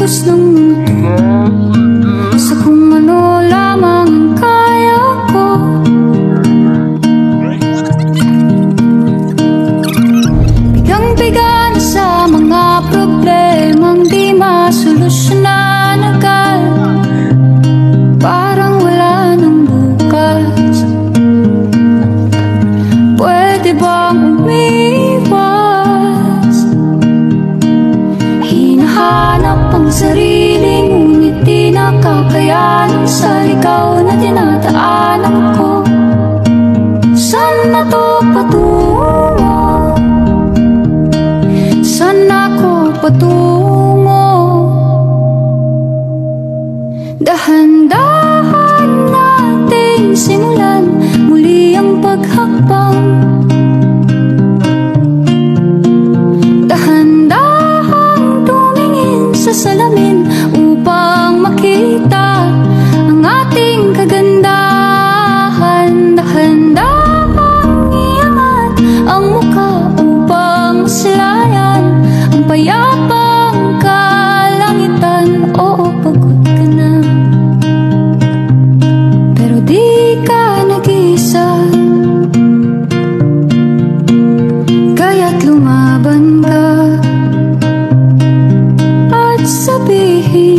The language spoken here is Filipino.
kilos ng mundo sa kung ano lamang ang kaya ko. Bigang-biga na sa mga problemang di masolusyonan agad, parang wala nang bukas. Pwede bang umiwas? Hinahanap ang sarili, ngunit di nakakayanan sa ligaw na dinadaanan ko. Saan na to patungo? Saan ako patungo? Dahan-dahan nating simulan muli ang paghakbang. Dahan-dahan tumingin sa salamin upang makita ang ating kagandahan. Dahan-dahan iangat ang mukha upang masilayan ang payapang kalangitan. Oo, pagod ka na, pero di ka nag-isa, kaya't lumaban ka at sabihin